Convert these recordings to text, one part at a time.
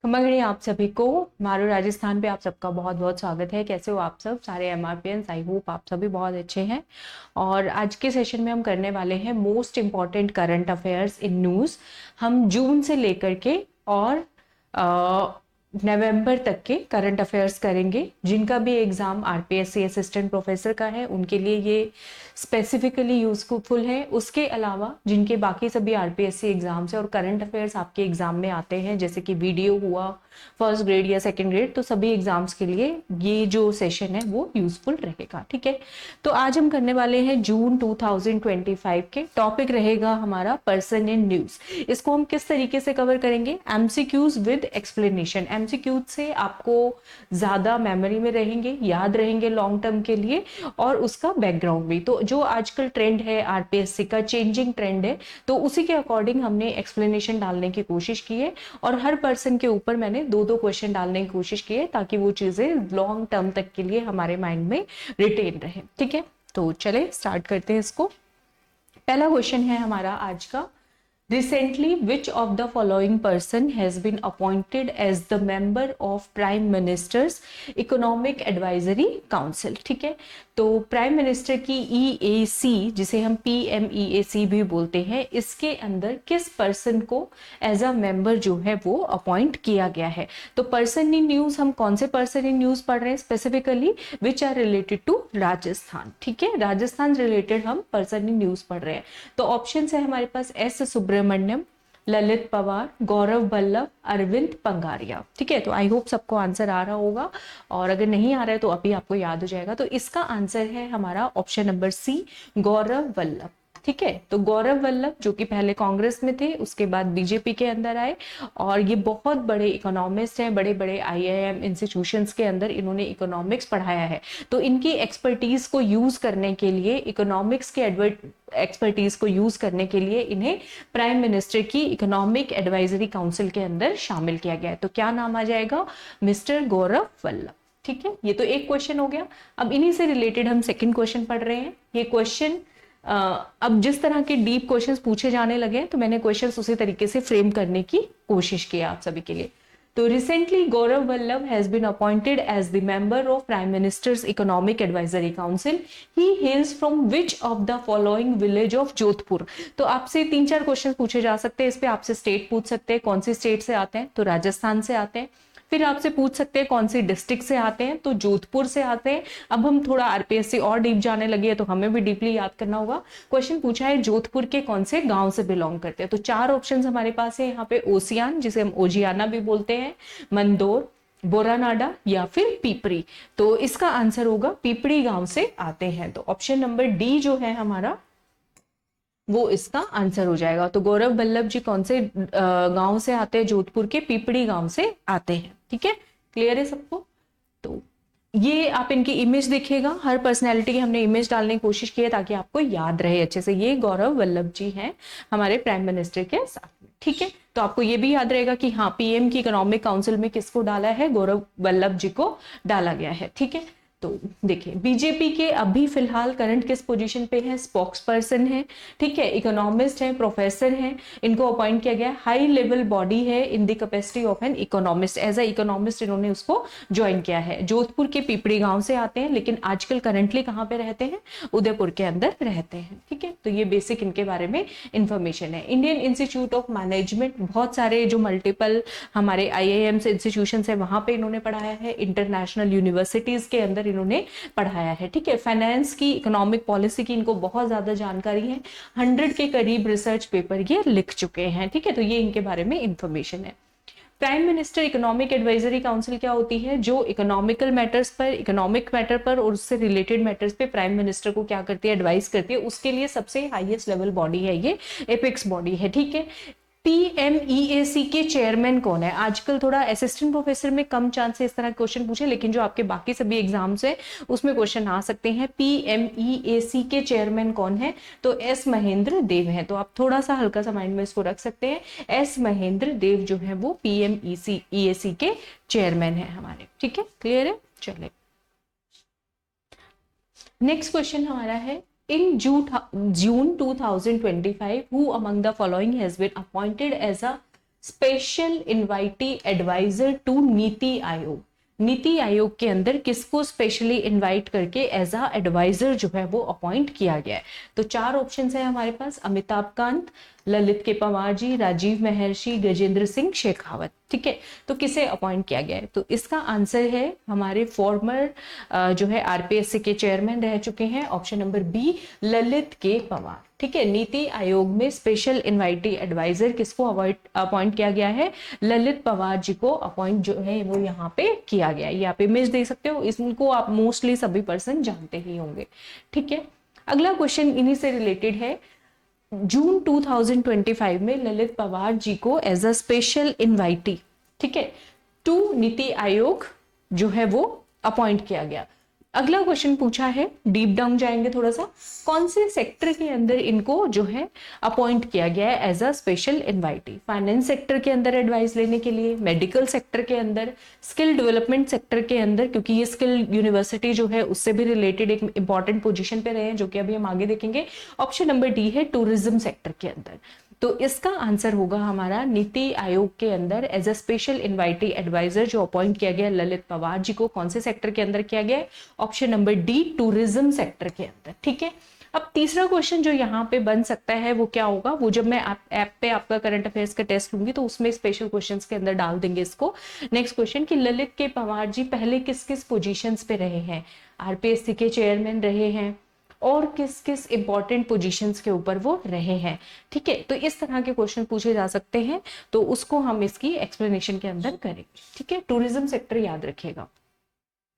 मंगनी आप सभी को मारू राजस्थान पे आप सबका बहुत बहुत स्वागत है। कैसे हो आप सब सारे एमआरपीएंस? आई होप आप सभी बहुत अच्छे हैं। और आज के सेशन में हम करने वाले हैं most important current affairs in news. हम जून से लेकर के और नवंबर तक के करंट अफेयर्स करेंगे। जिनका भी एग्जाम आरपीएससी असिस्टेंट प्रोफेसर का है उनके लिए ये स्पेसिफिकली यूजफुल है। उसके अलावा जिनके बाकी सभी आरपीएससी एग्जाम्स है और करंट अफेयर्स आपके एग्जाम में आते हैं, जैसे कि वीडियो हुआ फर्स्ट ग्रेड या सेकंड ग्रेड, तो सभी एग्जाम्स के लिए ये जो सेशन है वो यूजफुल रहेगा। ठीक है, तो आज हम करने वाले हैं जून 2025 के। टॉपिक रहेगा हमारा पर्सन इन न्यूज। इसको हम किस तरीके से कवर करेंगे? MCQs with explanation. एमसीक्यूज से आपको ज्यादा मेमोरी में रहेंगे, याद रहेंगे लॉन्ग टर्म के लिए, और उसका बैकग्राउंड भी। तो जो आजकल ट्रेंड है आरपीएससी का, चेंजिंग ट्रेंड है, तो उसी के अकॉर्डिंग हमने एक्सप्लेनेशन डालने की कोशिश की है। और हर पर्सन के ऊपर मैंने दो दो क्वेश्चन डालने की कोशिश की है ताकि वो चीजें लॉन्ग टर्म तक के लिए हमारे माइंड में रिटेन रहे। ठीक है, तो चले स्टार्ट करते हैं इसको। पहला क्वेश्चन है हमारा आज का, Recently, which of the following person has been appointed as the member of Prime Minister's Economic Advisory Council? ठीक है, तो प्राइम मिनिस्टर की EAC, जिसे हम PMEAC भी बोलते हैं, इसके अंदर किस पर्सन को एज अ मेंबर जो है वो अपॉइंट किया गया है? तो पर्सन इन न्यूज, हम कौन से पर्सन इन न्यूज पढ़ रहे हैं? Specifically which are related to Rajasthan. ठीक है, राजस्थान रिलेटेड हम पर्सन इन न्यूज पढ़ रहे हैं। तो ऑप्शन है हमारे पास एस सुब्रमण्यम, ललित पवार, गौरव वल्लभ, अरविंद पंगारिया। ठीक है, तो आई होप सबको आंसर आ रहा होगा, और अगर नहीं आ रहा है तो अभी आपको याद हो जाएगा। तो इसका आंसर है हमारा ऑप्शन नंबर सी, गौरव वल्लभ। ठीक है, तो गौरव वल्लभ जो कि पहले कांग्रेस में थे, उसके बाद बीजेपी के अंदर आए, और ये बहुत बड़े इकोनॉमिस्ट हैं। बड़े बड़े आईआईएम इंस्टीट्यूशंस के अंदर इन्होंने इकोनॉमिक्स पढ़ाया है। तो इनकी एक्सपर्टीज को यूज करने के लिए, इकोनॉमिक्स के एक्सपर्टीज को यूज करने के लिए इन्हें प्राइम मिनिस्टर की इकोनॉमिक एडवाइजरी काउंसिल के अंदर शामिल किया गया है। तो क्या नाम आ जाएगा? मिस्टर गौरव वल्लभ। ठीक है, ये तो एक क्वेश्चन हो गया। अब इन्हीं से रिलेटेड हम सेकंड क्वेश्चन पढ़ रहे हैं। ये क्वेश्चन अब जिस तरह के डीप क्वेश्चंस पूछे जाने लगे हैं, तो मैंने क्वेश्चंस उसी तरीके से फ्रेम करने की कोशिश की आप सभी के लिए। तो recently Gaurav Vallabh has been appointed as the member of prime minister's economic advisory council. He hails from which of the following village of Jodhpur. तो आपसे 3-4 क्वेश्चन पूछे जा सकते हैं। इस पे आपसे स्टेट पूछ सकते हैं, कौन सी स्टेट से आते हैं? तो राजस्थान से आते हैं। फिर आपसे पूछ सकते हैं कौन सी डिस्ट्रिक्ट से आते हैं? तो जोधपुर से आते हैं। अब हम थोड़ा आरपीएससी और डीप जाने लगे हैं, तो हमें भी डीपली याद करना होगा। क्वेश्चन पूछा है जोधपुर के कौन से गांव से बिलोंग करते हैं? तो 4 ऑप्शन हमारे पास है यहाँ पे। ओसियान, जिसे हम ओजियाना भी बोलते हैं, मंदोर, बोरानाडा, या फिर पीपरी। तो इसका आंसर होगा पीपरी गांव से आते हैं। तो ऑप्शन नंबर डी जो है हमारा, वो इसका आंसर हो जाएगा। तो गौरव वल्लभ जी कौन से गांव से आते हैं? जोधपुर के पीपड़ी गांव से आते हैं। ठीक है, क्लियर है सबको? तो ये आप इनकी इमेज देखिएगा। हर पर्सनैलिटी की हमने इमेज डालने की कोशिश की है ताकि आपको याद रहे अच्छे से। ये गौरव वल्लभ जी हैं हमारे प्राइम मिनिस्टर के साथ में। ठीक है, तो आपको ये भी याद रहेगा कि हाँ, पीएम की इकोनॉमिक काउंसिल में किसको डाला है? गौरव वल्लभ जी को डाला गया है। ठीक है, तो देखिए बीजेपी के अभी फिलहाल करंट किस पोजीशन पे है? स्पोक्स पर्सन है। ठीक है, इकोनॉमिस्ट है, प्रोफेसर है। इनको अपॉइंट किया गया, हाई लेवल बॉडी है in the capacity of an economist. As a economist इन्होंने उसको ज्वाइन किया है। जोधपुर के पीपड़ी गांव से आते हैं, लेकिन आजकल करंटली कहाँ पे रहते हैं? उदयपुर के अंदर रहते हैं। ठीक है, तो ये बेसिक इनके बारे में इंफॉर्मेशन है। इंडियन इंस्टीट्यूट ऑफ मैनेजमेंट, बहुत सारे जो मल्टीपल हमारे आईआईएम इंस्टीट्यूशन है वहां पे इन्होंने पढ़ाया है। इंटरनेशनल यूनिवर्सिटीज के अंदर इन्होंने पढ़ाया है। ठीक है, फाइनेंस की, इकोनॉमिक पॉलिसी की इनको बहुत ज्यादा जानकारी है। 100 के करीब रिसर्च पेपर ये लिख चुके हैं। ठीक है, तो ये इनके बारे में इंफॉर्मेशन है। Prime minister economic advisory council क्या होती है? जो इकोनॉमिकल मैटर्स पर, इकोनॉमिक मैटर पर और उससे रिलेटेड मैटर्स पे प्राइम मिनिस्टर को क्या करती है? एडवाइस करती है। उसके लिए सबसे हाईएस्ट लेवल बॉडी है ये, एपेक्स बॉडी है। ठीक है, पीएमईएसी के चेयरमैन कौन है? आजकल थोड़ा असिस्टेंट प्रोफेसर में कम चांस है इस तरह क्वेश्चन पूछे, लेकिन जो आपके बाकी सभी एग्जाम्स है उसमें क्वेश्चन आ सकते हैं। पीएमईएसी के चेयरमैन कौन है? तो एस महेंद्र देव है। तो आप थोड़ा सा हल्का सा माइंड में इसको रख सकते हैं। एस महेंद्र देव जो है वो पीएमईएसी के चेयरमैन है हमारे। ठीक है, क्लियर है? चले नेक्स्ट क्वेश्चन हमारा है, in June 2025, who among the following has been appointed as a special invitee adviser to NITI Aayog. NITI Aayog के अंदर किसको स्पेशली इनवाइट करके एज अ एडवाइजर जो है वो अपॉइंट किया गया है? तो 4 ऑप्शंस है हमारे पास, अमिताभ कांत, ललित के पवार जी, राजीव महर्षि, गजेंद्र सिंह शेखावत। ठीक है, तो किसे अपॉइंट किया गया है? तो इसका आंसर है हमारे फॉर्मर जो है आरपीएससी के चेयरमैन रह चुके हैं, option number B, Lalit K Pawar. ठीक है, नीति आयोग में स्पेशल इनवाइटी एडवाइजर किसको अपॉइंट किया गया है? ललित पवार जी को अपॉइंट जो है वो यहाँ पे किया गया है। ये आप इमेज देख सकते हो, इसको आप मोस्टली सभी पर्सन जानते ही होंगे। ठीक है, अगला क्वेश्चन इन्हीं से रिलेटेड है। जून 2025 में ललित पवार जी को एज अ स्पेशल इनवाइटी, ठीक है, टू नीति आयोग जो है वो अपॉइंट किया गया। अगला क्वेश्चन पूछा है, डीप डाउन जाएंगे थोड़ा सा, कौन से सेक्टर के अंदर इनको जो है अपॉइंट किया गया है as a special invitee? Finance sector के अंदर एडवाइस लेने के लिए, मेडिकल सेक्टर के अंदर, स्किल डेवलपमेंट सेक्टर के अंदर, क्योंकि ये स्किल यूनिवर्सिटी जो है उससे भी रिलेटेड एक इंपॉर्टेंट पोजीशन पे रहे हैं जो कि अभी हम आगे देखेंगे। ऑप्शन नंबर डी है टूरिज्म सेक्टर के अंदर। तो इसका आंसर होगा हमारा नीति आयोग के अंदर as a special invitee adviser जो अपॉइंट किया गया ललित पवार जी को, कौन से सेक्टर के अंदर किया गया है? Option number D, tourism sector के अंदर। ठीक है, अब तीसरा क्वेश्चन जो यहाँ पे बन सकता है वो क्या होगा, वो जब मैं ऐप पे आपका करंट अफेयर्स का टेस्ट लूंगी तो उसमें स्पेशल क्वेश्चंस के अंदर डाल देंगे इसको। नेक्स्ट क्वेश्चन कि ललित के पवार जी पहले किस किस पोजीशंस पे रहे हैं? आरपीएससी के चेयरमैन रहे हैं और किस किस इंपॉर्टेंट पोजीशंस के ऊपर वो रहे हैं। ठीक है, तो इस तरह के क्वेश्चन पूछे जा सकते हैं, तो उसको हम इसकी एक्सप्लेनेशन के अंदर करेंगे। ठीक है, टूरिज्म सेक्टर याद रखिएगा।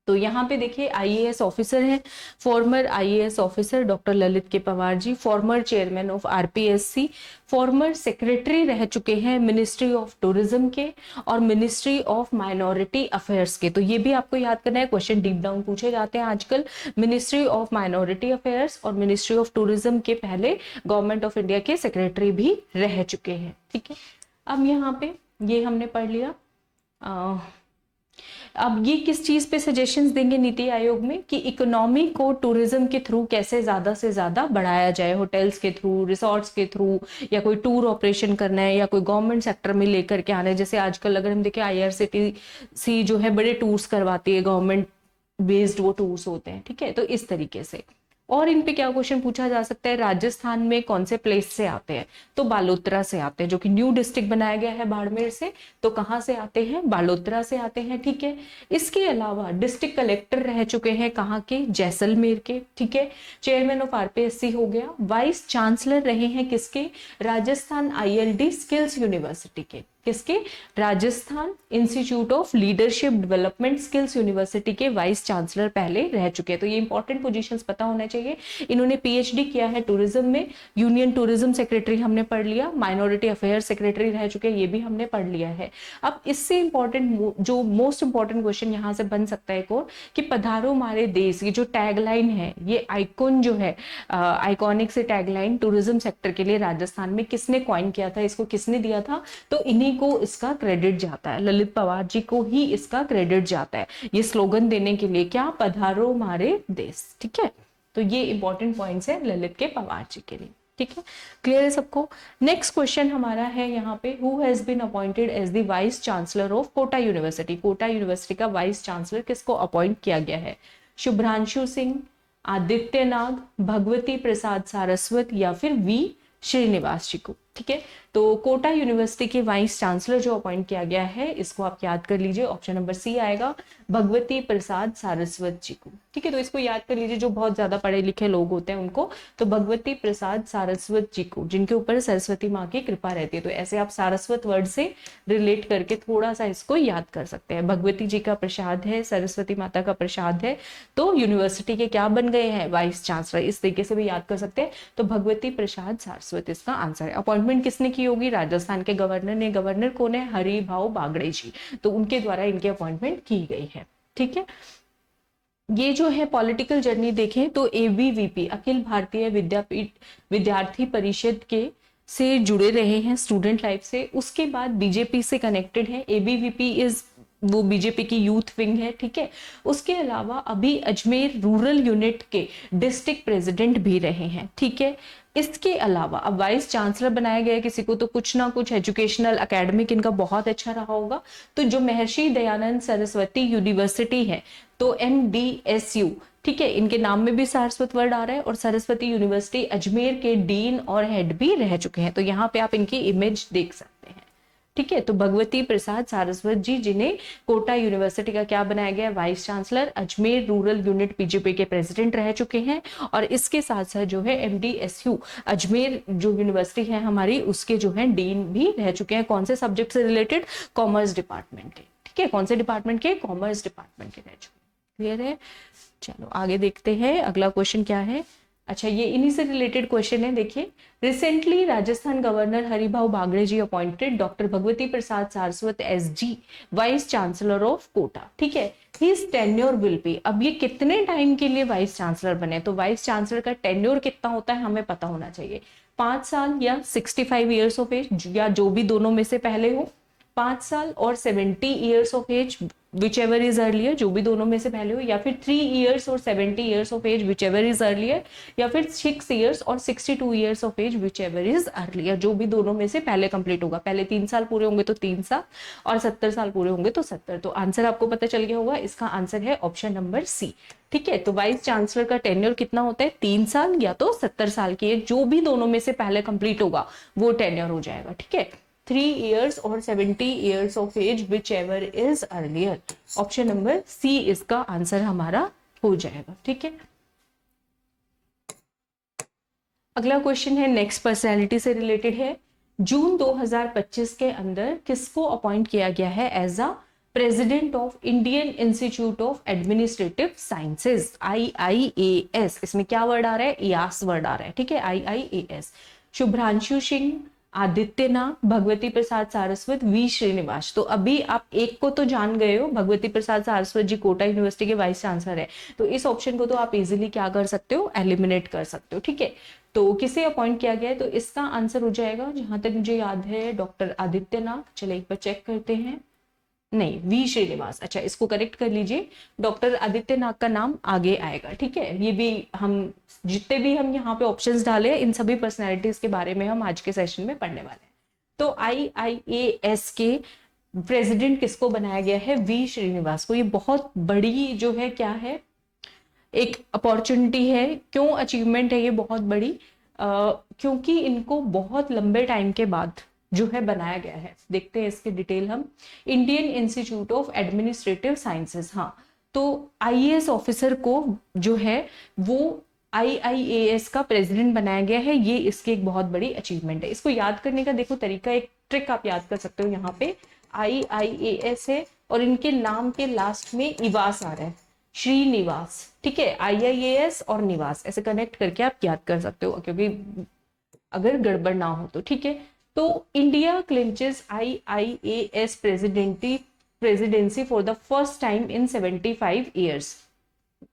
तो यहाँ पे देखिए आईएएस ऑफिसर हैं, former IAS officer doctor Lalit K Pawar ji, former chairman of RPSC, former secretary रह चुके हैं मिनिस्ट्री ऑफ टूरिज्म के और मिनिस्ट्री ऑफ माइनॉरिटी अफेयर्स के। तो ये भी आपको याद करना है, क्वेश्चन डीप डाउन पूछे जाते हैं आजकल। मिनिस्ट्री ऑफ माइनॉरिटी अफेयर्स और मिनिस्ट्री ऑफ टूरिज्म के पहले गवर्नमेंट ऑफ इंडिया के सेक्रेटरी भी रह चुके हैं। ठीक है, अब यहाँ पे ये हमने पढ़ लिया। अब ये किस चीज पे सजेशंस देंगे नीति आयोग में कि इकोनॉमी को टूरिज्म के थ्रू कैसे ज्यादा से ज्यादा बढ़ाया जाए, होटल्स के थ्रू, रिसोर्ट्स के थ्रू, या कोई टूर ऑपरेशन करना है या कोई गवर्नमेंट सेक्टर में लेकर के आना है। जैसे आजकल अगर हम देखें आईआरसीटीसी जो है बड़े टूर्स करवाती है, गवर्नमेंट बेस्ड वो टूर्स होते हैं। ठीक है, तो इस तरीके से। और इन पे क्या क्वेश्चन पूछा जा सकता है, राजस्थान में कौन से प्लेस से आते हैं? तो बालोतरा से आते हैं, जो कि न्यू डिस्ट्रिक्ट बनाया गया है बाड़मेर से। तो कहाँ से आते हैं? बालोतरा से आते हैं। ठीक है, इसके अलावा डिस्ट्रिक्ट कलेक्टर रह चुके हैं कहाँ के? जैसलमेर के। ठीक है, चेयरमैन ऑफ आरपीएससी हो गया। वाइस चांसलर रहे हैं किसके? राजस्थान आईएलडी स्किल्स यूनिवर्सिटी के। किसके? Rajasthan institute of leadership development skills university के वाइस चांसलर पहले रह चुके हैं। तो ये इंपॉर्टेंट पोजीशंस पता होना चाहिए। इन्होंने पीएचडी किया है टूरिज्म में, यूनियन टूरिज्म सेक्रेटरी हमने पढ़ लिया, माइनॉरिटी अफेयर सेक्रेटरी रह चुके हैं, ये भी हमने पढ़ लिया है। अब इससे इंपॉर्टेंट जो मोस्ट इंपॉर्टेंट क्वेश्चन यहाँ से बन सकता है एक और, कि पधारो हमारे देश, ये जो टैगलाइन है, ये आइकॉन जो है, आइकॉनिक से टैगलाइन टूरिज्म सेक्टर के लिए राजस्थान में किसने कॉइन किया था, इसको किसने दिया था? तो इन्हीं को इसका क्रेडिट जाता है, ललित पवार जी को ही इसका क्रेडिट जाता है ये स्लोगन देने के लिए, क्या? पधारो हमारे देश। ठीक है, तो ये इंपॉर्टेंट पॉइंट्स है ललित के पवार जी के लिए। ठीक है, क्लियर है सबको? नेक्स्ट क्वेश्चन हमारा है यहाँ पे, who has been appointed as the vice chancellor of Kota university? Kota university का वाइस चांसलर किसको अपॉइंट किया गया है? शुभ्रांशु सिंह, आदित्य नाग, भगवती प्रसाद सारस्वत या फिर वी श्रीनिवास जी को। ठीक है, तो कोटा यूनिवर्सिटी के वाइस चांसलर जो अपॉइंट किया गया है, इसको आप याद कर लीजिए, ऑप्शन नंबर सी आएगा, भगवती प्रसाद सारस्वत जी को। ठीक है, तो इसको याद कर लीजिए, जो बहुत ज्यादा पढ़े लिखे लोग होते हैं उनको। तो भगवती प्रसाद सारस्वत जी को, जिनके ऊपर सरस्वती माँ की कृपा रहती है। तो ऐसे आप सारस्वत वर्ड से रिलेट करके थोड़ा सा इसको याद कर सकते हैं। भगवती जी का प्रसाद है, सरस्वती माता का प्रसाद है, तो यूनिवर्सिटी के क्या बन गए हैं? Vice chancellor. इस तरीके से भी याद कर सकते हैं। तो भगवती प्रसाद सारस्वत इसका आंसर है। अपॉइंटमेंट किसने की होगी? राजस्थान के गवर्नर ने। गवर्नर कौन है? हरिभाऊ बागड़े जी, तो उनके द्वारा इनकी अपॉइंटमेंट की गई है। ठीक है, ये जो है पॉलिटिकल जर्नी देखें तो एबीवीपी, अखिल भारतीय विद्यापीठ विद्यार्थी परिषद के से जुड़े रहे हैं स्टूडेंट लाइफ से। उसके बाद बीजेपी से कनेक्टेड है। एबीवीपी इज वो बीजेपी की यूथ विंग है। ठीक है, उसके अलावा अभी अजमेर रूरल यूनिट के डिस्ट्रिक्ट प्रेसिडेंट भी रहे हैं। ठीक है, इसके अलावा अब वाइस चांसलर बनाया गया है किसी को, तो कुछ ना कुछ एजुकेशनल एकेडमिक इनका बहुत अच्छा रहा होगा। तो जो महर्षि दयानंद सरस्वती यूनिवर्सिटी है, तो MDSU, ठीक है, इनके नाम में भी सारस्वत वर्ड आ रहा है, और सरस्वती यूनिवर्सिटी अजमेर के डीन और हेड भी रह चुके हैं। तो यहाँ पे आप इनकी इमेज देख सकते हैं, ठीक है। तो भगवती प्रसाद सारस्वत जी, जिन्हें कोटा यूनिवर्सिटी का क्या बनाया गया, vice chancellor, Ajmer rural unit PGP के प्रेसिडेंट रह चुके हैं, और इसके साथ साथ जो है MDSU अजमेर जो यूनिवर्सिटी है हमारी, उसके जो है डीन भी रह चुके हैं। कौन से सब्जेक्ट से रिलेटेड, कॉमर्स डिपार्टमेंट के, ठीक है, कौन से डिपार्टमेंट के, कॉमर्स डिपार्टमेंट के रह चुके हैं। क्लियर है, चलो आगे देखते हैं अगला क्वेश्चन क्या है। अच्छा, ये इन्हीं से रिलेटेड क्वेश्चन है, देखिए। Recently Rajasthan governor Haribhau Bagade ji appointed doctor Bhagwati Prasad Saraswat SG vice chancellor of Kota, ठीक है। हिज टेन्योर विल बी, अब ये कितने टाइम के लिए वाइस चांसलर बने, तो वाइस चांसलर का टेन्योर कितना होता है हमें पता होना चाहिए, 5 साल या 65 ईयर्स ऑफ एज, या जो भी दोनों में से पहले हो, 5 साल और 70 years of age whichever is earlier, जो भी दोनों में से पहले हो, या फिर 3 ईयर्स और 70 years of age whichever is earlier, या फिर 6 ईयर्स और 62 years of age whichever is earlier, जो भी दोनों में से पहले कंप्लीट होगा। पहले 3 साल पूरे होंगे तो 3 साल, और 70 साल पूरे होंगे तो 70। तो आंसर आपको पता चल गया होगा, इसका आंसर है ऑप्शन नंबर C, ठीक है। तो वाइस चांसलर का टेन्योर कितना होता है, 3 साल या तो 70 साल की एज, जो भी दोनों में से पहले कंप्लीट होगा वो टेन्योर हो जाएगा, ठीक है। 3 years और 70 years of age whichever is earlier, option number C इसका आंसर हमारा हो जाएगा, ठीक है। अगला क्वेश्चन है नेक्स्ट पर्सनैलिटी से रिलेटेड है। जून 2025 के अंदर किसको अपॉइंट किया गया है as a president of Indian institute of administrative sciences, IIAS, इसमें क्या वर्ड आ रहा है, IAS वर्ड आ रहा है, ठीक है, IIAS। शुभ्रांशु सिंह, आदित्यनाथ, भगवती प्रसाद सारस्वत, V श्रीनिवास। तो अभी आप एक को तो जान गए हो, भगवती प्रसाद सारस्वत जी कोटा यूनिवर्सिटी के वाइस चांसलर है, तो इस ऑप्शन को तो आप इजीली क्या कर सकते हो, एलिमिनेट कर सकते हो, ठीक है। तो किसे अपॉइंट किया गया है, तो इसका आंसर हो जाएगा, जहां तक मुझे याद है, डॉक्टर आदित्यनाथ। चले एक बार चेक करते हैं, नहीं, V श्रीनिवास, अच्छा इसको करेक्ट कर लीजिए, डॉक्टर आदित्यनाथ का नाम आगे आएगा, ठीक है। ये भी हम जितने भी हम यहाँ पे ऑप्शंस डाले इन सभी पर्सनैलिटीज के बारे में हम आज के सेशन में पढ़ने वाले हैं। तो IIAS के प्रेसिडेंट किसको बनाया गया है, V श्रीनिवास को। ये बहुत बड़ी जो है क्या है, एक अपॉर्चुनिटी है। क्यों अचीवमेंट है ये बहुत बड़ी, क्योंकि इनको बहुत लंबे टाइम के बाद जो है बनाया गया है। देखते हैं इसके डिटेल हम। Indian institute of administrative sciences, हाँ, तो IAS ऑफिसर को जो है वो IIAS का प्रेसिडेंट बनाया गया है, ये इसकी एक बहुत बड़ी अचीवमेंट है। इसको याद करने का देखो तरीका, एक ट्रिक आप याद कर सकते हो, यहाँ पे IIAS है और इनके नाम के लास्ट में इवास आ रहा है, श्रीनिवास, ठीक है। IIAS और निवास ऐसे कनेक्ट करके आप याद कर सकते हो, क्योंकि अगर गड़बड़ ना हो तो, ठीक है। तो India clinches IIAS presidency for the first time in 75 years.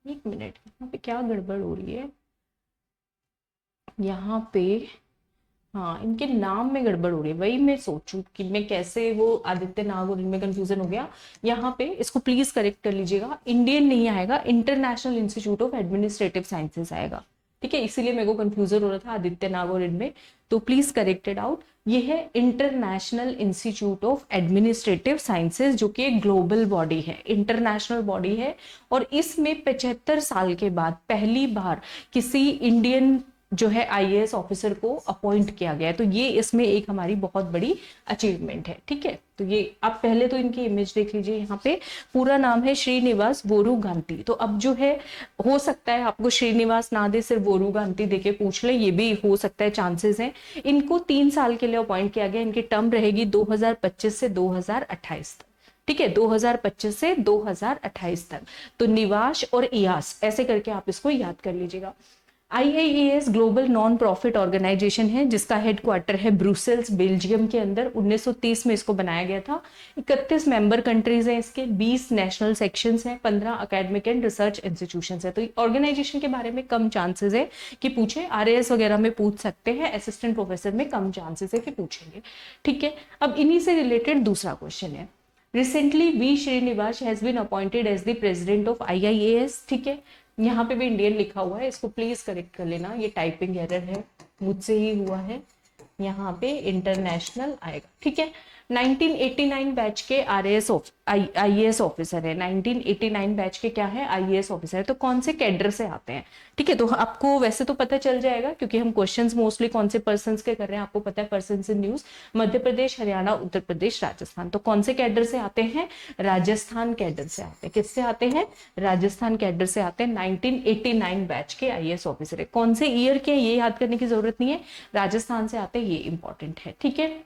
एक मिनट, यहाँ पे क्या गड़बड़ हो रही है, यहाँ पे हाँ इनके नाम में गड़बड़ हो रही है, वही मैं सोचूं कि मैं कैसे वो आदित्य नाग और इनमें कंफ्यूजन हो गया। यहाँ पे इसको प्लीज करेक्ट कर लीजिएगा, इंडियन नहीं आएगा, international institute of administrative sciences आएगा, ठीक है। इसीलिए मेरे को कंफ्यूजन हो रहा था आदित्य नाग और इनमें, तो प्लीज करेक्टेड आउट। ये है international institute of administrative sciences, जो कि एक ग्लोबल बॉडी है, इंटरनेशनल बॉडी है, और इसमें 75 साल के बाद पहली बार किसी इंडियन जो है IAS ऑफिसर को अपॉइंट किया गया है। तो ये इसमें एक हमारी बहुत बड़ी अचीवमेंट है, ठीक है। तो ये आप पहले तो इनकी इमेज देख लीजिए, यहाँ पे पूरा नाम है श्रीनिवास वोरुगांती। तो अब जो है हो सकता है आपको श्रीनिवास ना दे, सिर्फ वोरुगांती देके पूछ ले, ये भी हो सकता है, चांसेस हैं। इनको 3 साल के लिए अपॉइंट किया गया, इनकी टर्म रहेगी 2025 से 2028 तक, ठीक है, 2025 से 2028 तक। तो निवास और इयास ऐसे करके आप इसको याद कर लीजिएगा। IIAS global non profit organisation है, जिसका हेडक्वार्टर है ब्रुसेल्स, बेल्जियम के अंदर। 1930 में इसको बनाया गया था। 31 मेंबर कंट्रीज हैं इसके, 20 नेशनल सेक्शंस हैं, 15 एकेडमिक एंड रिसर्च इंस्टीट्यूशंस हैं। तो ऑर्गेनाइजेशन के बारे में कम चांसेस है कि पूछे, RAS वगैरह में पूछ सकते हैं, असिस्टेंट प्रोफेसर में कम चांसेस है कि पूछेंगे, ठीक है। अब इन्हीं से रिलेटेड दूसरा क्वेश्चन है। Recently V Srinivas has been appointed as the president of IIAS, ठीक है। यहाँ पे भी इंडियन लिखा हुआ है, इसको प्लीज करेक्ट कर लेना, ये टाइपिंग एरर है। मुझसे ही हुआ है, यहाँ पे इंटरनेशनल आएगा। ठीक है, 1989 बैच के आईएएस ऑफिसर है, 1989 बैच के क्या है, आईएएस ऑफिसर है। तो कौन से कैडर से आते हैं? ठीक है, तो आपको वैसे तो पता चल जाएगा क्योंकि हम क्वेश्चंस मोस्टली कौन से पर्संस के कर रहे हैं, आपको पता है persons in news, Madhya Pradesh, Haryana, Uttar Pradesh, Rajasthan. तो कौन से कैडर से आते हैं? राजस्थान कैडर से आते हैं। किससे आते हैं? राजस्थान कैडर से आते हैं। 1989 बैच के आईएएस ऑफिसर है। कौन से ईयर के, ये याद करने की जरूरत नहीं है, राजस्थान से आते हैं, ये इंपॉर्टेंट है। ठीक है,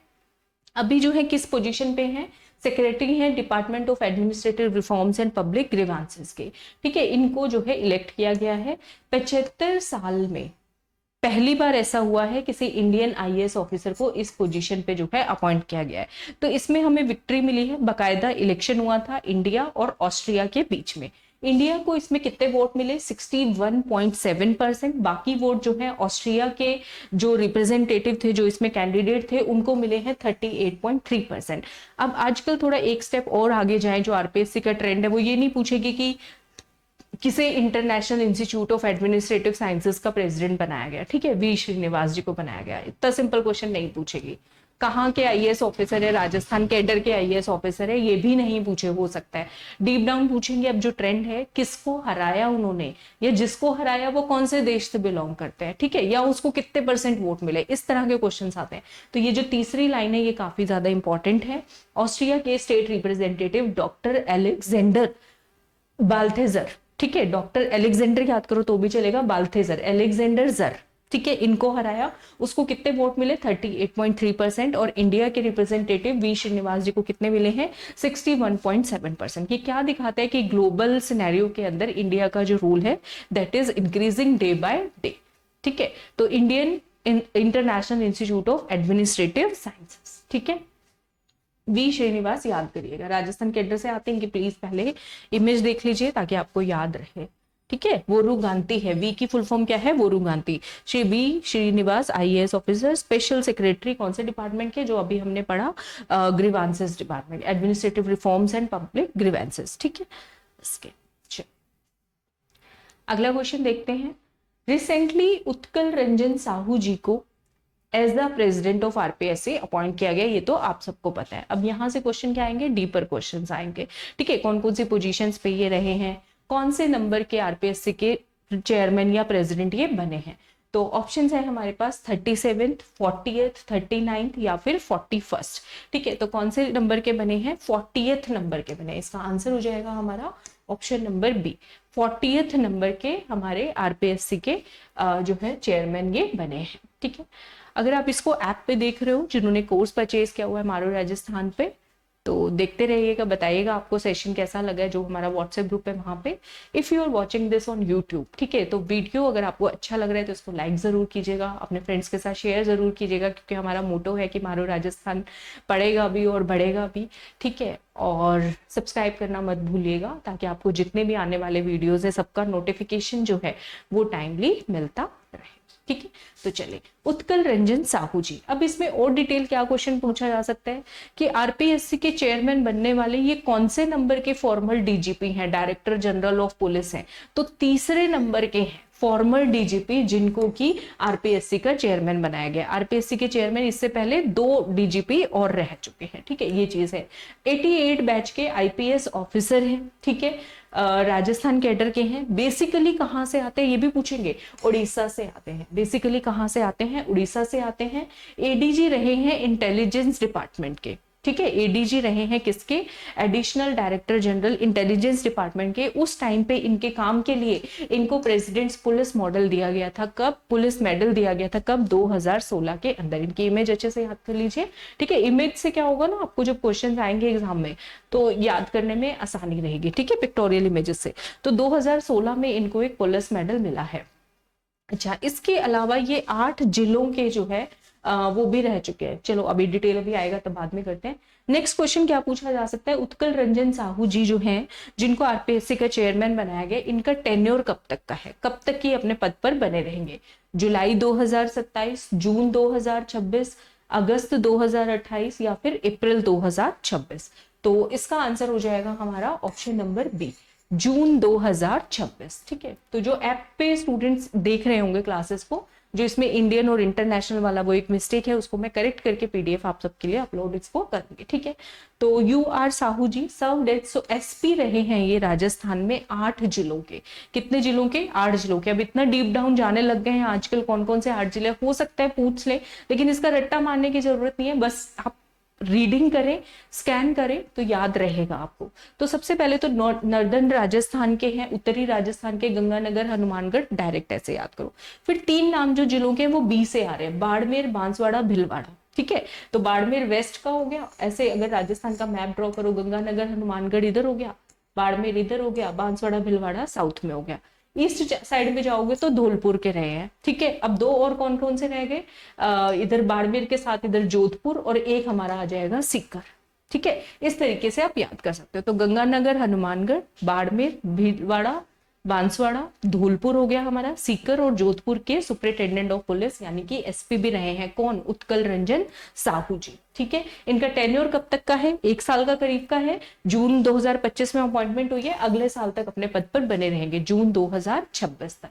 अभी जो है किस पोजीशन पे है? सेक्रेटरी है department of administrative reforms and public grievances के। ठीक है, इनको जो है इलेक्ट किया गया है। 75 साल में पहली बार ऐसा हुआ है किसी इंडियन आईएएस ऑफिसर को इस पोजीशन पे जो है अपॉइंट किया गया है। तो इसमें हमें विक्ट्री मिली है, बकायदा इलेक्शन हुआ था इंडिया और ऑस्ट्रिया के बीच में। इंडिया को इसमें कितने वोट मिले? 61.7%। बाकी वोट जो है ऑस्ट्रिया के जो रिप्रेजेंटेटिव थे, जो इसमें कैंडिडेट थे, उनको मिले हैं 38.3%। अब आजकल थोड़ा एक स्टेप और आगे जाए, जो आरपीएससी का ट्रेंड है वो ये नहीं पूछेगी कि किसे international institute of administrative sciences का प्रेसिडेंट बनाया गया। ठीक है, वी श्रीनिवास जी को बनाया गया। इतना सिंपल क्वेश्चन नहीं पूछेगी। कहाँ के आईएएस ऑफिसर है? राजस्थान कैडर के आईएएस ऑफिसर है, ये भी नहीं पूछे, हो सकता है डीप डाउन पूछेंगे। अब जो ट्रेंड है, किसको हराया उन्होंने, या जिसको हराया वो कौन से देश से बिलोंग करते हैं, ठीक है, या उसको कितने % वोट मिले, इस तरह के क्वेश्चंस आते हैं। तो ये जो तीसरी लाइन है ये काफी ज्यादा इंपॉर्टेंट है। ऑस्ट्रिया के स्टेट रिप्रेजेंटेटिव डॉक्टर एलेक्जेंडर बाल्थेजर, ठीक है, डॉक्टर एलेक्जेंडर याद करो तो भी चलेगा, बाल्थेजर, एलेक्जेंडर जर, ठीक है, इनको हराया। उसको कितने वोट मिले? 38.3%। और इंडिया के रिप्रेजेंटेटिव वी श्रीनिवास जी को कितने मिले हैं? 61.7%। ये क्या दिखाता है कि ग्लोबल सिनेरियो के अंदर इंडिया का जो रूल है that is increasing day by day. ठीक है, तो Indian international institute of administrative sciences, ठीक है, वी श्रीनिवास याद करिएगा। राजस्थान कैडर से आते हैं कि प्लीज पहले इमेज देख लीजिए ताकि आपको याद रहे। ठीक है, वोरुगांती है, वी की फुल फॉर्म क्या है? Voruganti. Shri V Srinivas IAS officer, special secretary कौन से डिपार्टमेंट के? जो अभी हमने पढ़ा, grievances department, administrative reforms and public grievances. ठीक है, इसके अगला क्वेश्चन देखते हैं। रिसेंटली उत्कल रंजन साहू जी को as the president of RPSC appoint किया गया, ये तो आप सबको पता है। अब यहां से क्वेश्चन क्या आएंगे? डीपर क्वेश्चंस आएंगे। ठीक है, कौन कौन सी पोजीशंस पे ये रहे हैं, कौन से नंबर के आरपीएससी के चेयरमैन या प्रेसिडेंट ये बने हैं। तो ऑप्शंस है हमारे पास 37th, 40th, 39th या फिर 41st। ठीक है, तो कौन से नंबर के बने हैं? 40th नंबर के बने। इसका आंसर हो जाएगा हमारा option number B, 40th number के हमारे आरपीएससी के जो है चेयरमैन ये बने हैं। ठीक है, अगर आप इसको ऐप पे देख रहे हो, जिन्होंने कोर्स परचेज किया हुआ है मारो राजस्थान पे, तो देखते रहिएगा, बताइएगा आपको सेशन कैसा लगा है, जो हमारा व्हाट्सएप ग्रुप है वहां पे। If you are watching this on YouTube, ठीक है, तो वीडियो अगर आपको अच्छा लग रहा है तो इसको लाइक जरूर कीजिएगा, अपने फ्रेंड्स के साथ शेयर जरूर कीजिएगा, क्योंकि हमारा मोटो है कि मारो राजस्थान पढ़ेगा भी और बढ़ेगा भी। ठीक है, और सब्सक्राइब करना मत भूलिएगा ताकि आपको जितने भी आने वाले वीडियोज है सबका नोटिफिकेशन जो है वो टाइमली मिलता रहे। ठीक है, तो चलिए, उत्कल रंजन साहू जी। अब इसमें और डिटेल क्या क्वेश्चन पूछा जा सकता है कि आरपीएससी के चेयरमैन बनने वाले ये कौन से नंबर के फॉर्मल डीजीपी हैं, डायरेक्टर जनरल ऑफ पुलिस हैं? तो तीसरे नंबर के हैं फॉर्मल डीजीपी, जिनको की आरपीएससी का चेयरमैन बनाया गया। आरपीएससी के चेयरमैन इससे पहले 2 डीजीपी और रह चुके हैं। ठीक है, ये चीज है। 88 बैच के आईपीएस ऑफिसर हैं। ठीक है, राजस्थान कैडर के हैं। बेसिकली कहां से आते हैं ये भी पूछेंगे, उड़ीसा से आते हैं। बेसिकली कहां से आते हैं? उड़ीसा से आते हैं। एडीजी रहे हैं इंटेलिजेंस डिपार्टमेंट के। ठीक है, एडीजी रहे हैं किसके? Additional director general intelligence department के। उस टाइम पे इनके काम के लिए इनको प्रेसिडेंट्स पुलिस मॉडल दिया गया था। कब? पुलिस मेडल दिया गया था। कब? 2016 के अंदर। इनकी इमेज अच्छे से याद कर लीजिए। ठीक है, इमेज से क्या होगा ना, आपको जब क्वेश्चन आएंगे एग्जाम में तो याद करने में आसानी रहेगी। ठीक है, पिक्टोरियल इमेजेस से। तो 2016 में इनको एक पुलिस मेडल मिला है। अच्छा, इसके अलावा ये 8 जिलों के जो है वो भी रह चुके हैं। चलो अभी डिटेल अभी आएगा तब बाद में करते हैं। नेक्स्ट क्वेश्चन क्या पूछा जा सकता है? उत्कल रंजन साहू जी जो हैं, जिनको आरपीएससी का चेयरमैन बनाया गया, इनका टेन्योर कब तक का है? कब तक ये अपने पद पर बने रहेंगे? जुलाई 2027, जून 2026, अगस्त 2028 या फिर अप्रैल 2026? तो इसका आंसर हो जाएगा हमारा ऑप्शन नंबर बी, जून 2026। ठीक है, तो जो ऐप पे स्टूडेंट्स देख रहे होंगे क्लासेस को, जो इसमें इंडियन और इंटरनेशनल वाला वो एक मिस्टेक है, उसको मैं करेक्ट करके पीडीएफ आप सबके लिए अपलोड इसको करूंगी, ठीक है। तो UR साहू जी सर्व्ड एज, सो एसपी रहे हैं ये राजस्थान में 8 जिलों के। कितने जिलों के? 8 जिलों के। अब इतना डीप डाउन जाने लग गए हैं आजकल कौन कौन से 8 जिले, हो सकता है पूछ ले, लेकिन इसका रट्टा मारने की जरूरत नहीं है, बस आप रीडिंग करें, स्कैन करें तो याद रहेगा आपको। तो सबसे पहले तो नॉर्दर्न राजस्थान के हैं, उत्तरी राजस्थान के गंगानगर, हनुमानगढ़, डायरेक्ट ऐसे याद करो। फिर 3 नाम जो जिलों के हैं वो बी से आ रहे हैं, बाड़मेर, बांसवाड़ा, भीलवाड़ा, ठीक है। तो बाड़मेर वेस्ट का हो गया, ऐसे अगर राजस्थान का मैप ड्रॉ करो, गंगानगर हनुमानगढ़ इधर हो गया, बाड़मेर इधर हो गया, बांसवाड़ा भीलवाड़ा साउथ में हो गया। ईस्ट साइड में जाओगे तो धौलपुर के रहे हैं, ठीक है। अब 2 और कौन कौन से रह गए, इधर बाड़मेर के साथ इधर जोधपुर, और एक हमारा आ जाएगा सीकर, ठीक है। इस तरीके से आप याद कर सकते हो। तो गंगानगर, हनुमानगढ़, बाड़मेर, भीलवाड़ा, बांसवाड़ा, धौलपुर हो गया हमारा, सीकर, और जोधपुर के सुपरिटेंडेंट ऑफ पुलिस यानी कि एसपी भी रहे हैं कौन? उत्कल रंजन साहू जी, ठीक है। इनका टेन्योर कब तक का है? 1 साल का करीब का है। जून 2025 में अपॉइंटमेंट हुई है, अगले साल तक अपने पद पर बने रहेंगे, जून 2026 तक,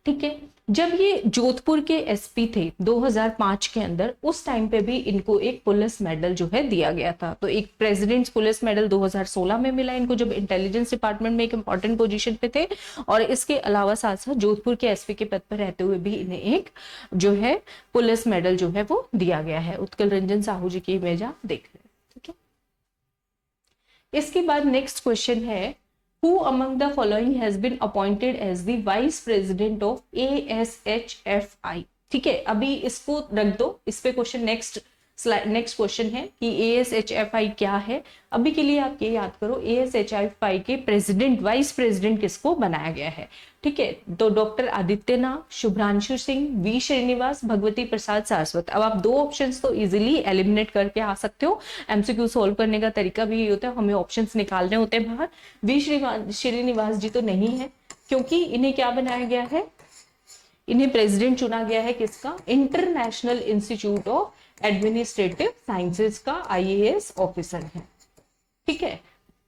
ठीक है। जब ये जोधपुर के एसपी थे 2005 के अंदर, उस टाइम पे भी इनको एक पुलिस मेडल जो है दिया गया था। तो एक प्रेसिडेंट्स पुलिस मेडल 2016 में मिला इनको, जब इंटेलिजेंस डिपार्टमेंट में एक इंपॉर्टेंट पोजीशन पे थे। और इसके अलावा साथ साथ जोधपुर के एसपी के पद पर रहते हुए भी इन्हें एक जो है पुलिस मेडल जो है वो दिया गया है। उत्कल रंजन साहू जी की इमेज आप देख रहे हैं, ठीक है। इसके बाद नेक्स्ट क्वेश्चन है, Who among the following has been appointed as the Vice President of ASHFI? ठीक है, अभी इसको रख दो, इस पे क्वेश्चन नेक्स्ट क्वेश्चन है कि ASHFI क्या है। अभी के लिए आप ये याद करो, ASHFI के प्रेसिडेंट, वाइस प्रेसिडेंट किसको बनाया गया है, ठीक है। तो डॉक्टर आदित्यनाथ, शुभ्रांशु सिंह, वी श्रीनिवास, भगवती प्रसाद सारस्वत। अब आप 2 ऑप्शंस तो इजीली एलिमिनेट करके आ सकते हो, एमसीक्यू सोल्व करने का तरीका भी ये होता है, हमें ऑप्शंस निकालने होते हैं बाहर। वी श्रीनिवास जी तो नहीं है, क्योंकि इन्हें क्या बनाया गया है, इन्हें प्रेसिडेंट चुना गया है किसका? International institute of administrative sciences का IAS ऑफिसर है, ठीक है,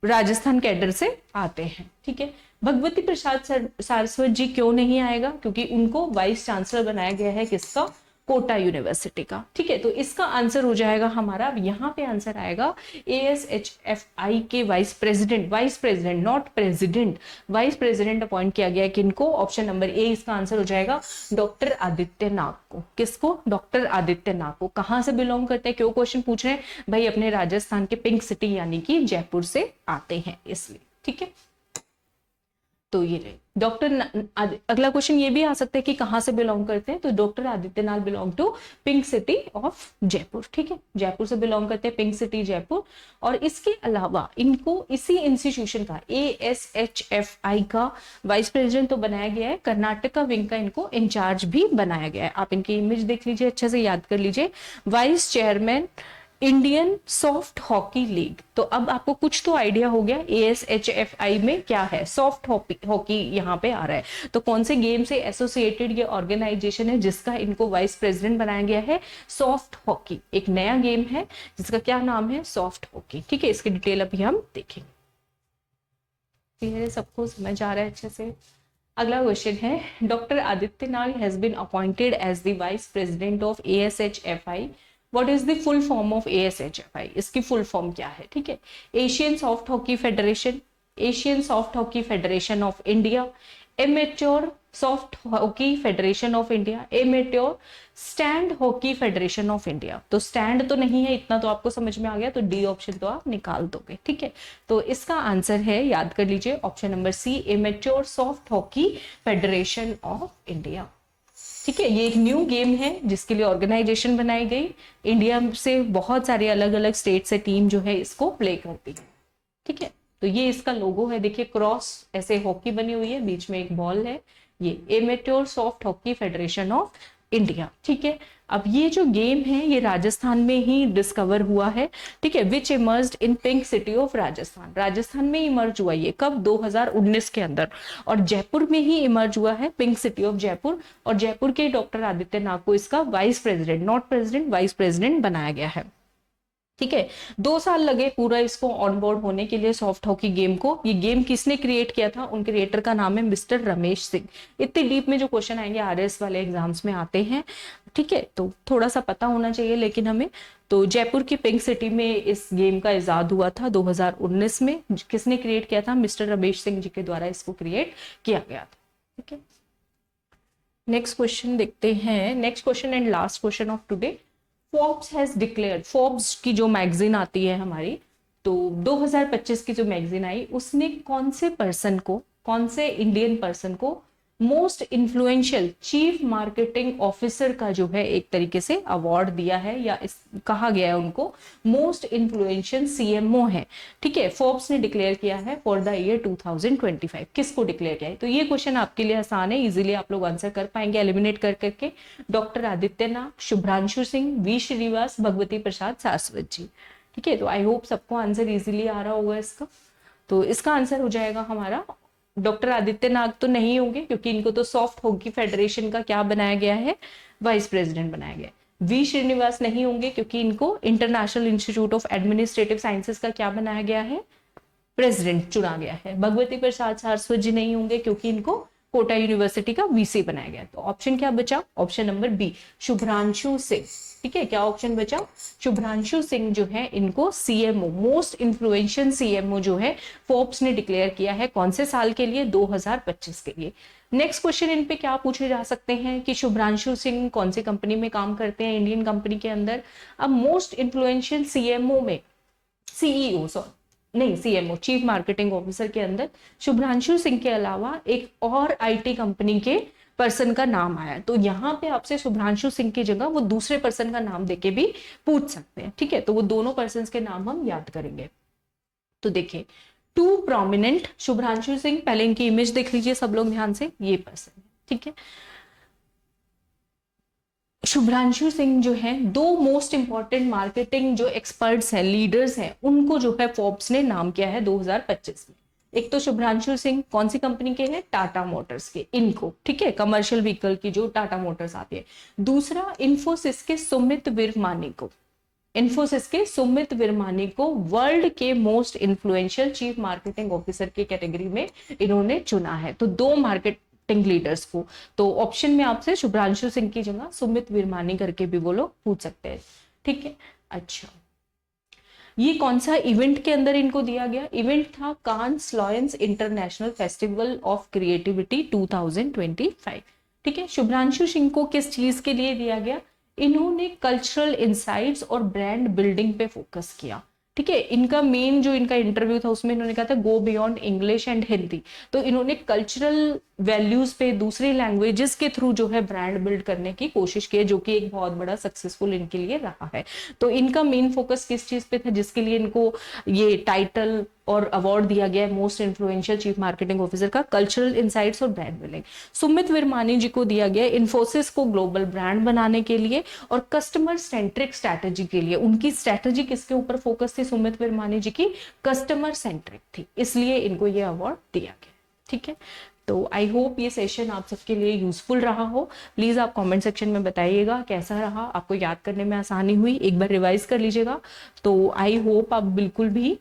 राजस्थान कैडर से आते हैं, ठीक है। भगवती प्रसाद सारस्वत जी क्यों नहीं आएगा? क्योंकि उनको वाइस चांसलर बनाया गया है किसका? कोटा यूनिवर्सिटी का, ठीक है। तो इसका आंसर हो जाएगा हमारा, यहाँ पे आंसर आएगा ASHFI के vice president not president, vice president appoint किया गया है किनको? ऑप्शन नंबर ए इसका आंसर हो जाएगा डॉक्टर आदित्यनाथ को। किसको? डॉक्टर आदित्यनाथ को। कहां से बिलोंग करते हैं? क्यों क्वेश्चन पूछ रहे हैं भाई? अपने राजस्थान के पिंक सिटी यानी कि जयपुर से आते हैं इसलिए, ठीक है। तो ये रहे डॉक्टर। अगला क्वेश्चन ये भी आ सकता है कि कहां से बिलोंग करते हैं, तो doctor Adityanath belong to pink city of Jaipur, ठीक है, जयपुर से बिलोंग करते हैं, पिंक सिटी जयपुर। और इसके अलावा इनको इसी इंस्टीट्यूशन का ASHFI का वाइस प्रेसिडेंट तो बनाया गया है, कर्नाटका विंग का इनको इंचार्ज भी बनाया गया है। आप इनकी इमेज देख लीजिए, अच्छे से याद कर लीजिए, vice chairman Indian soft hockey league. तो अब आपको कुछ तो आइडिया हो गया ASHFI में क्या है, सॉफ्ट हॉकी यहाँ पे आ रहा है। तो कौन से गेम से एसोसिएटेड ये ऑर्गेनाइजेशन है जिसका इनको वाइस प्रेसिडेंट बनाया गया है? सॉफ्ट हॉकी, एक नया गेम है जिसका क्या नाम है? सॉफ्ट हॉकी, ठीक है। इसकी डिटेल अभी हम देखेंगे, क्लियर है, सबको समझ आ रहा है अच्छे से। अगला क्वेश्चन है, doctor Adityanath has been appointed as the vice president of ASHFI। What is the full form of ASHFI? इसकी फुल फॉर्म क्या है, ठीक है। Asian soft hockey federation, Asian soft hockey federation of India, amateur soft hockey federation of India, amateur stand hockey federation of India. तो stand तो नहीं है, इतना तो आपको समझ में आ गया, तो डी ऑप्शन तो आप निकाल दोगे, ठीक है। तो इसका आंसर है, याद कर लीजिए, option number C, amateur soft hockey federation of India, ठीक है। ये एक न्यू गेम है जिसके लिए ऑर्गेनाइजेशन बनाई गई, इंडिया से बहुत सारे अलग अलग स्टेट से टीम जो है इसको प्ले करती है, ठीक है। तो ये इसका लोगो है, देखिए क्रॉस ऐसे हॉकी बनी हुई है, बीच में एक बॉल है, ये amateur soft hockey federation of India, ठीक है। अब ये जो गेम है ये राजस्थान में ही डिस्कवर हुआ है, ठीक है, which emerged in pink city of Rajasthan. Rajasthan में इमर्ज हुआ ये कब? 2019 के अंदर, और जयपुर में ही इमर्ज हुआ है, पिंक सिटी ऑफ जयपुर। और जयपुर के डॉक्टर आदित्यनाथ को इसका vice president, not president, vice president बनाया गया है। ठीक है। 2 साल लगे पूरा इसको ऑनबोर्ड होने के लिए सॉफ्ट हॉकी गेम को। ये गेम किसने क्रिएट किया था, उन क्रिएटर का नाम है मिस्टर रमेश सिंह। इतने डीप में जो क्वेश्चन आएंगे आरएस वाले एग्जाम्स में आते हैं, ठीक है, तो थोड़ा सा पता होना चाहिए लेकिन हमें। तो जयपुर की पिंक सिटी में इस गेम का इजाद हुआ था 2019 में। किसने क्रिएट किया था, मिस्टर रमेश सिंह जी के द्वारा इसको क्रिएट किया गया था। ठीक है, नेक्स्ट क्वेश्चन देखते हैं। Next question and last question of today. Forbes has declared, Forbes की जो मैगजीन आती है हमारी, तो 2025 की जो मैगजीन आई उसने कौन से पर्सन को, कौन से इंडियन पर्सन को most influential chief marketing officer का जो है एक तरीके से अवार्ड दिया है, या कहा गया है उनको मोस्ट इन्फ्लुएंशियल सीएमओ है। ठीक है, फोर्ब्स ने डिक्लेयर किया है फॉर द ईयर 2025। किसको डिक्लेयर किया है, तो ये क्वेश्चन आपके लिए आसान है, इजीली आप लोग आंसर कर पाएंगे एलिमिनेट कर करके। डॉक्टर आदित्यनाथ, शुभ्रांशु सिंह, वी श्रीनिवास, भगवती प्रसाद सारस्वत जी। ठीक है, तो आई होप सबको आंसर इजीली आ रहा होगा इसका। तो इसका आंसर हो जाएगा हमारा डॉक्टर आदित्यनाथ तो नहीं होंगे, क्योंकि इनको तो सॉफ्ट हॉकी फेडरेशन का क्या बनाया गया है, वाइस प्रेसिडेंट बनाया गया है। वी श्रीनिवास नहीं होंगे, क्योंकि इनको international institute of administrative sciences का क्या बनाया गया है, प्रेसिडेंट चुना गया है। भगवती प्रसाद सारस्वत जी नहीं होंगे, क्योंकि इनको कोटा यूनिवर्सिटी का वीसी बनाया गया। तो ऑप्शन क्या बचा, option number B, Shubhranshu Singh. ठीक है, क्या ऑप्शन बचा, शुभ्रांशु सिंह जो है इनको सीएमओ, मोस्ट इन्फ्लुएंशियल सीएमओ जो है फोर्ब्स ने डिक्लेयर किया है। कौन से साल के लिए, 2025 के लिए। नेक्स्ट क्वेश्चन इन पे क्या पूछे जा सकते हैं कि शुभ्रांशु सिंह कौन सी कंपनी में काम करते हैं, इंडियन कंपनी के अंदर। अब मोस्ट इन्फ्लुएंशियल सीएमओ में, सीईओ सॉरी नहीं, सीएमओ चीफ मार्केटिंग ऑफिसर के अंदर शुभ्रांशु सिंह के अलावा एक और आईटी कंपनी के पर्सन का नाम आया। तो यहाँ पे आपसे शुभ्रांशु सिंह की जगह वो दूसरे पर्सन का नाम देके भी पूछ सकते हैं। ठीक है, तो वो दोनों पर्सन के नाम हम याद करेंगे। तो देखिए, टू प्रोमिनेंट शुभ्रांशु सिंह, पहले इनकी इमेज देख लीजिए सब लोग ध्यान से, ये पर्सन है। ठीक है, शुभ्रांशु सिंह जो है, दो मोस्ट इंपॉर्टेंट मार्केटिंग जो एक्सपर्ट्स हैं, लीडर्स हैं, उनको जो है फोर्ब्स ने नाम किया है 2025 में। एक तो शुभ्रांशु सिंह कौन सी कंपनी के हैं, टाटा मोटर्स के, इनको, ठीक है, कमर्शियल व्हीकल की जो टाटा मोटर्स आती है। दूसरा इन्फोसिस के सुमित विरमानी को, इन्फोसिस के सुमित विरमानी को वर्ल्ड के most influential chief marketing officer की कैटेगरी में इन्होंने चुना है। तो दो मार्केटिंग लीडर्स को, तो ऑप्शन में आपसे शुभ्रांशु सिंह की जगह सुमित विरमानी करके भी वो लोग पूछ सकते हैं। ठीक है, अच्छा, ये कौन सा इवेंट के अंदर इनको दिया गया, इवेंट था Cannes Lions international festival of creativity 2025। ठीक है, शुभ्रांशु सिंह को किस चीज के लिए दिया गया, इन्होंने कल्चरल इंसाइट्स और ब्रांड बिल्डिंग पे फोकस किया। ठीक है, इनका मेन जो इनका इंटरव्यू था उसमें इन्होंने कहा था go beyond English and Hindi. तो इन्होंने कल्चरल वैल्यूज पे दूसरी लैंग्वेजेस के थ्रू जो है ब्रांड बिल्ड करने की कोशिश की, जो कि एक बहुत बड़ा सक्सेसफुल इनके लिए रहा है। तो इनका मेन फोकस किस चीज पे था जिसके लिए इनको ये टाइटल और अवार्ड दिया गया है most influential chief marketing officer का, कल्चरल इंसाइट्स और ब्रांड बिल्डिंग। सुमित विरमानी जी को दिया गया इन्फोसिस को ग्लोबल ब्रांड बनाने के लिए और कस्टमर सेंट्रिक स्ट्रैटेजी के लिए। उनकी स्ट्रैटेजी किसके ऊपर फोकस थी, सुमित विरमानी जी की कस्टमर सेंट्रिक थी, इसलिए इनको ये अवार्ड दिया गया। ठीक है, तो आई होप ये सेशन आप सबके लिए यूजफुल रहा हो। प्लीज आप कमेंट सेक्शन में बताइएगा कैसा रहा, आपको याद करने में आसानी हुई, एक बार रिवाइज कर लीजिएगा। तो आई होप आप बिल्कुल भी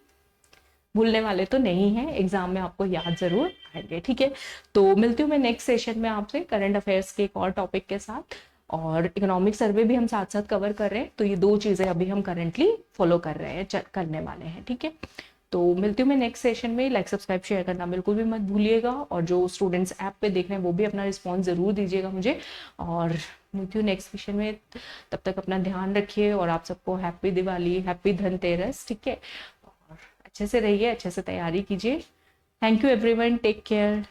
भूलने वाले तो नहीं है, एग्जाम में आपको याद जरूर आएंगे। ठीक है, तो मिलती हूँ मैं नेक्स्ट सेशन में आपसे करंट अफेयर्स के एक और टॉपिक के साथ, और इकोनॉमिक सर्वे भी हम साथ साथ कवर कर रहे हैं। तो ये दो चीजें अभी हम करंटली फॉलो कर रहे हैं, करने वाले हैं। ठीक है, तो मिलती हूँ मैं नेक्स्ट सेशन में। लाइक सब्सक्राइब शेयर करना बिल्कुल भी मत भूलिएगा, और जो स्टूडेंट्स ऐप पे देख रहे हैं वो भी अपना रिस्पॉन्स जरूर दीजिएगा मुझे, और मिलती हूँ नेक्स्ट सेशन में। तब तक अपना ध्यान रखिए, और आप सबको हैप्पी दिवाली, हैप्पी धनतेरस। ठीक है, और अच्छे से रहिए, अच्छे से तैयारी कीजिए। Thank you everyone, take care.